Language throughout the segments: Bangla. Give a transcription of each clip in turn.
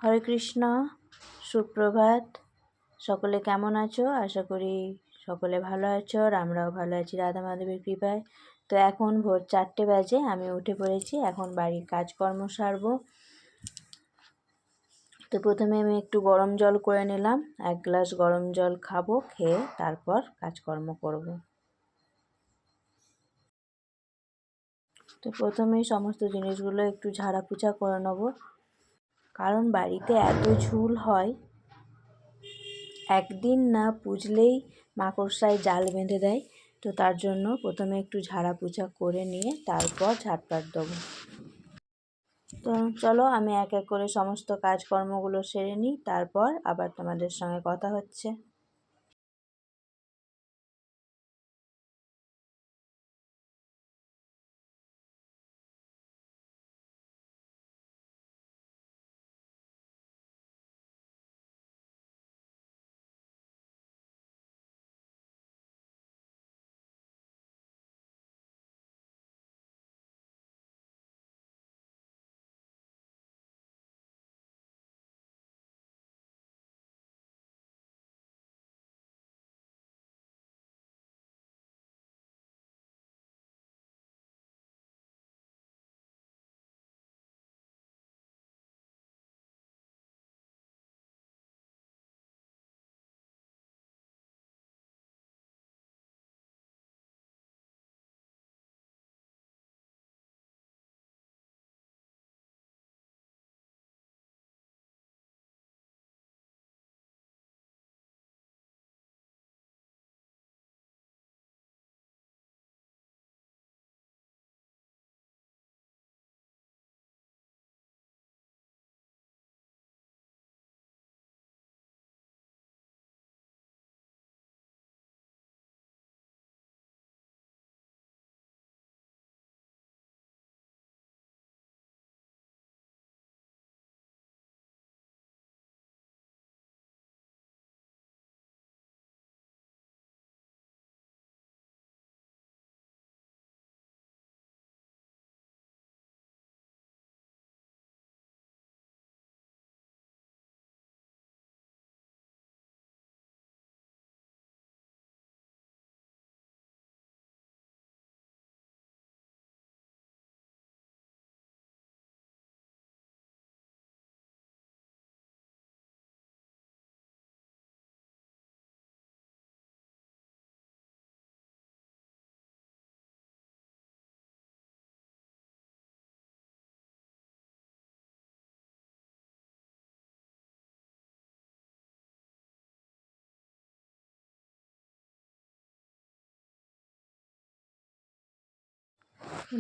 হরে কৃষ্ণ, সুপ্রভাত। সকলে কেমন আছো? আশা করি সকলে ভালো আছো, আর আমরাও ভালো আছি রাধা মাধবের কৃপায়। তো এখন ভোর 4টে বাজে, আমি উঠে পড়েছি। এখন বাড়ির কাজকর্ম সারবো। তো প্রথমে আমি একটু গরম জল করে নিলাম, 1 গ্লাস গরম জল খাবো, খেয়ে তারপর কাজকর্ম করব। তো প্রথমেই সমস্ত জিনিসগুলো একটু ঝাড়া পোছা করে নেব, কারণ বাড়িতে এত ঝুল হয়, একদিন না পুজলেই মাকড়সায় জাল বেঁধে দেয়। তো তার জন্য প্রথমে একটু ঝাড়া পোছা করে নিয়ে তারপর ঝাড়পাট দেবো। তো চলো আমি এক এক করে সমস্ত কাজকর্মগুলো সেরে নিই, তারপর আবার তোমাদের সঙ্গে কথা হচ্ছে।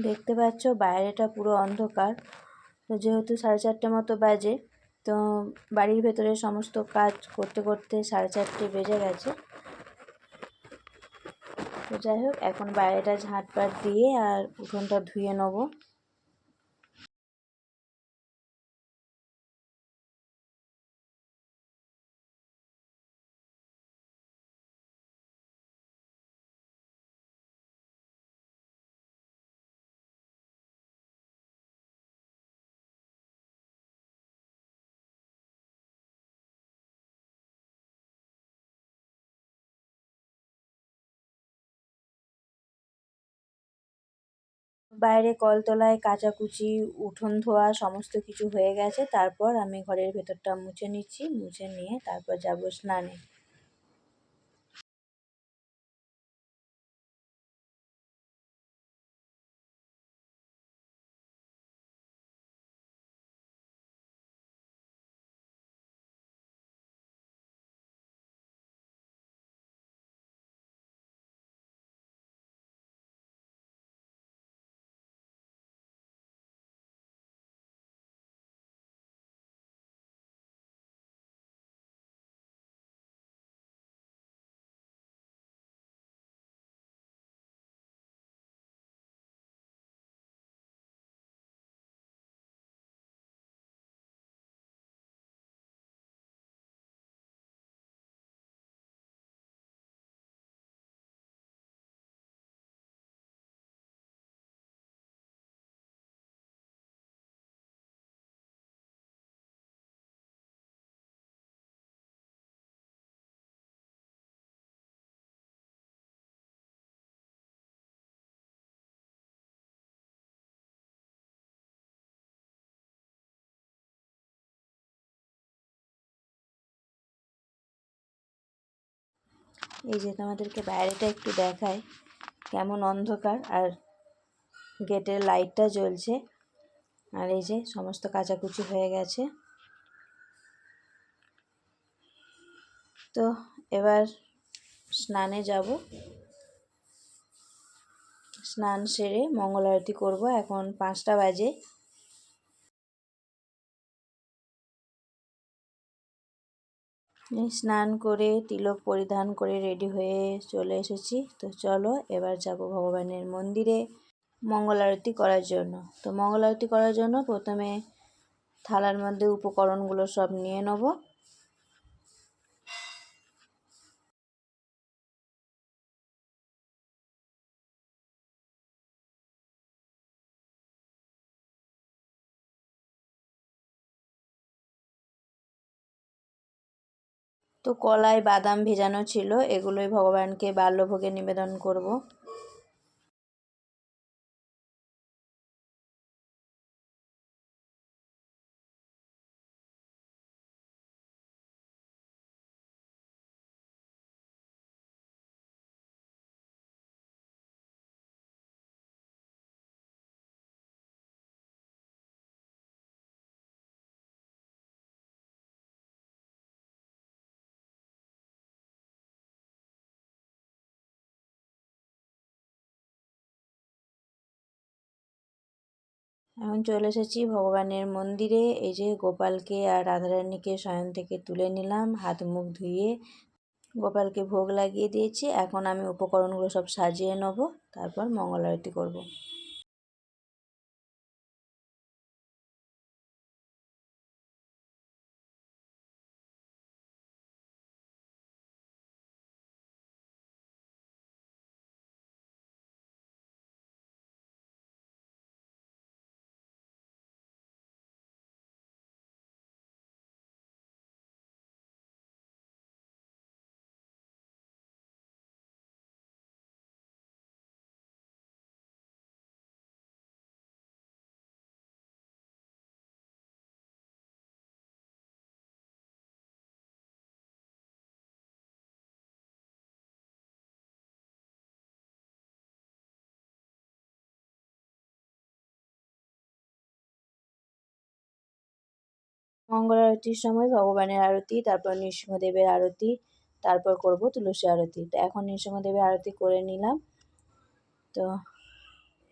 দেখতে পাচ্ছ বাইরেটা পুরো অন্ধকার। তো যেহেতু 4:30 মতো বাজে, তো বাড়ির ভেতরে সমস্ত কাজ করতে করতে 4:30 বেজে গেছে। তো যাই হোক, এখন বাইরেটা ঝাঁটপাট দিয়ে আর উঠোনটা ধুয়ে নেবো। বাইরে কলতলায় কাচাকুচি, উঠোন ধোয়া সমস্ত কিছু হয়ে গেছে। তারপর আমি ঘরের ভেতরটা মুছে নিচ্ছি, মুছে নিয়ে তারপর যাব স্নানে। এই যে তোমাদেরকে বাইরেটা একটু দেখায় কেমন অন্ধকার, আর গেটের লাইটটা জ্বলছে। আর এই যে সমস্ত কাচাকুচি হয়ে গেছে। তো এবার স্নানে যাব। স্নান সেরে মঙ্গল আরতি করব। এখন 5টা বাজে। স্নান করে তিলক পরিধান করে রেডি হয়ে চলে এসেছি। তো চলো এবার যাব ভগবানের মন্দিরে মঙ্গল আরতি করার জন্য। তো মঙ্গল আরতি করার জন্য প্রথমে থালার মধ্যে উপকরণগুলো সব নিয়ে নেব। তো কলাই বাদাম ভেজানো ছিল, এগুলোই ভগবানকে বাল্যভোগে নিবেদন করব। এখন চলে এসেছি ভগবানের মন্দিরে। এই যে গোপালকে আর রাধারানীকে শয়ন থেকে তুলে নিলাম, হাত মুখ ধুয়ে গোপালকে ভোগ লাগিয়ে দিয়েছি। এখন আমি উপকরণগুলো সব সাজিয়ে নেব, তারপর মঙ্গল আরতি করব। মঙ্গল আরতির সময় ভগবানের আরতি, তারপর নৃসিংহদেবের আরতি, তারপর করব তুলসী আরতি। তো এখন নৃসিংহদেবের আরতি করে নিলাম। তো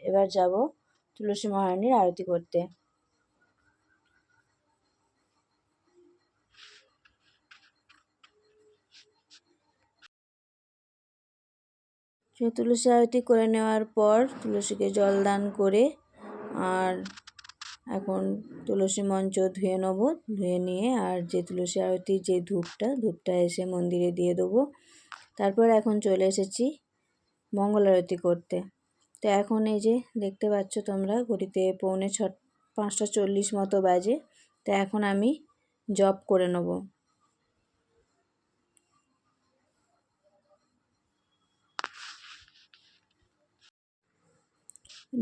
এবার যাব তুলসী মহারানীর আরতি করতে। সে তুলসী আরতি করে নেওয়ার পর তুলসীকে জল দান করে, আর এখন তুলসী মঞ্চ ধুয়ে নেব। ধুয়ে নিয়ে আর যে তুলসী আরতির যে ধূপটা এসে মন্দিরে দিয়ে দেবো। তারপর এখন চলে এসেছি মঙ্গল আরতি করতে। তো এখন এই যে দেখতে পাচ্ছ তোমরা, ঘড়িতে 5:40 মতো বাজে। তো এখন আমি জপ করে নেব।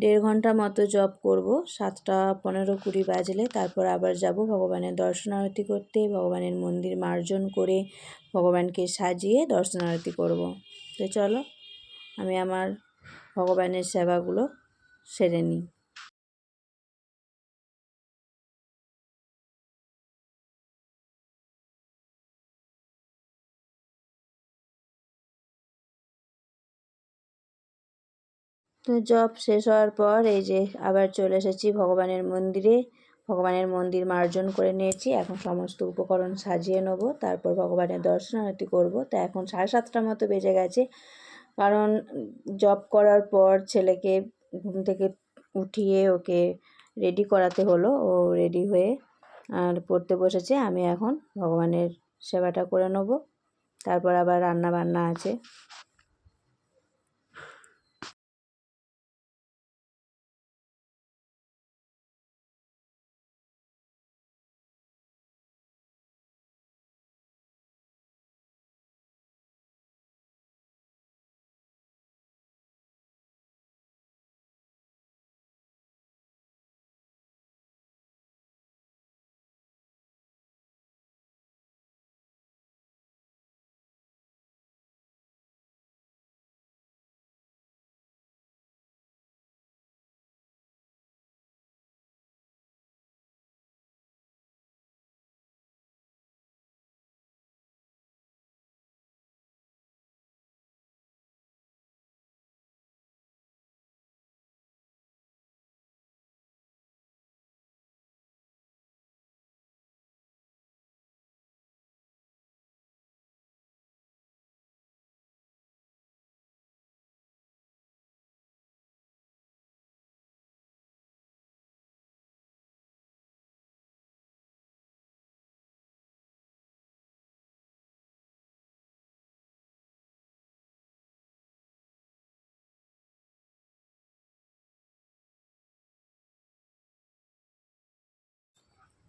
1.5 ঘন্টা মতো জপ করব। 7:15-20 বাজলে তারপর আবার যাব ভগবানের দর্শন আরতি করতে। ভগবানের মন্দির মার্জন করে ভগবানকে সাজিয়ে দর্শন আরতি করব। তো চলো আমি আমার ভগবানের সেবাগুলো সেরে নিই। তো জপ শেষ হওয়ার পর এই যে আবার চলে এসেছি ভগবানের মন্দিরে। ভগবানের মন্দির মার্জন করে নিয়েছি। এখন সমস্ত উপকরণ সাজিয়ে নেব, তারপর ভগবানের দর্শন আরতি করব। তো এখন 7:30 মতো বেজে গেছে, কারণ জপ করার পর ছেলেকে ঘুম থেকে উঠিয়ে ওকে রেডি করাতে হলো। ও রেডি হয়ে আর পড়তে বসেছে। আমি এখন ভগবানের সেবাটা করে নেব, তারপর আবার রান্না বান্না আছে।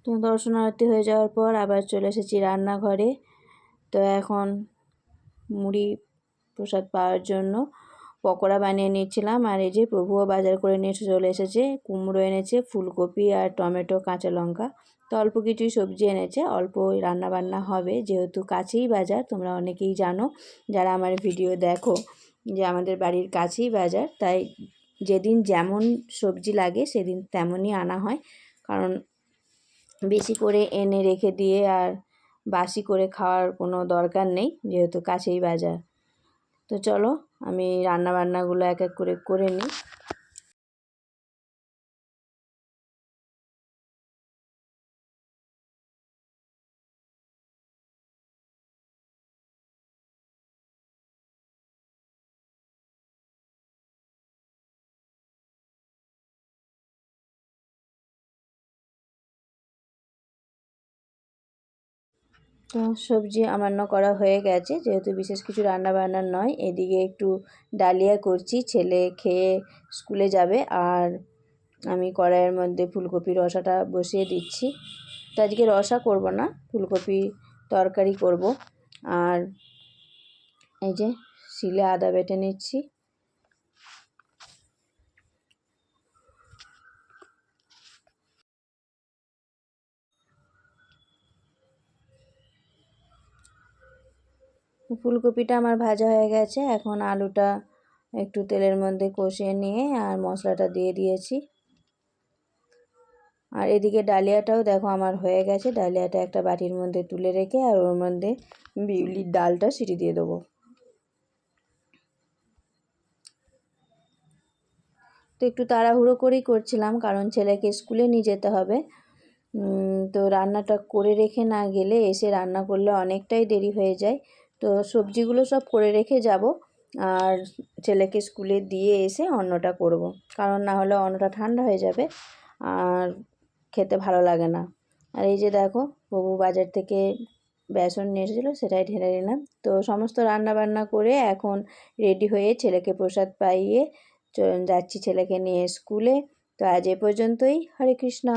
তো দর্শন আরতি হয়ে যাওয়ার পর আবার চলে এসেছি রান্নাঘরে। তো এখন মুড়ি প্রসাদ পাওয়ার জন্য পকোড়া বানিয়ে নিচ্ছিলাম। আর এই যে প্রভুও বাজার করে নিয়ে চলে এসেছে, কুমড়ো এনেছে, ফুলকপি আর টমেটো, কাঁচা লঙ্কা। তো অল্প কিছুই সবজি এনেছে, অল্প রান্নাবান্না হবে, যেহেতু কাছেই বাজার। তোমরা অনেকেই জানো যারা আমার ভিডিও দেখো যে আমাদের বাড়ির কাছেই বাজার, তাই যেদিন যেমন সবজি লাগে সেদিন তেমনই আনা হয়। কারণ বেশি করে এনে রেখে দিয়ে আর বাসি করে খাওয়ার কোনো দরকার নেই, যেহেতু কাছেই বাজার। তো চলো আমি রান্নাবান্নাগুলো এক এক করে করে নিই। তো সবজি আমান্য করা হয়ে গেছে, যেহেতু বিশেষ কিছু রান্না বান্নার নয়। এদিকে একটু ডালিয়া করছি, ছেলে খেয়ে স্কুলে যাবে। আর আমি কড়াইয়ের মধ্যে ফুলকপির রসাটা বসিয়ে দিচ্ছি। তো আজকে রসা করব না, ফুলকপি তরকারি করব। আর এই যে শিলে আদা বেটে নিচ্ছি। ফুলকপিটা আমার ভাজা হয়ে গেছে, এখন আলুটা একটু তেলের মধ্যে কষিয়ে নিয়ে আর মশলাটা দিয়ে দিয়েছি। আর এদিকে ডালিয়াটাও দেখো আমার হয়ে গেছে। ডালিয়াটা একটা বাটির মধ্যে তুলে রেখে আর ওর মধ্যে বিউলির ডালটা সিটি দিয়ে দেবো। তো একটু তাড়াহুড়ো করেই করছিলাম, কারণ ছেলেকে স্কুলে নিয়ে যেতে হবে। তো রান্নাটা করে রেখে না গেলে এসে রান্না করলে অনেকটাই দেরি হয়ে যায়। তো সবজিগুলো সব করে রেখে যাব, আর ছেলেকে স্কুলে দিয়ে এসে অন্নটা করব। কারণ না হলে অন্নটা ঠান্ডা হয়ে যাবে আর খেতে ভালো লাগে না। আর এই যে দেখো বাবু বাজার থেকে বেসন নিয়ে এসেছিলো, সেটাই ঢেলে নিলাম। তো সমস্ত রান্না বান্না করে এখন রেডি হয়ে ছেলেকে প্রসাদ পাইয়ে যাচ্ছি ছেলেকে নিয়ে স্কুলে। তো আজ এ পর্যন্তই। হরে কৃষ্ণা।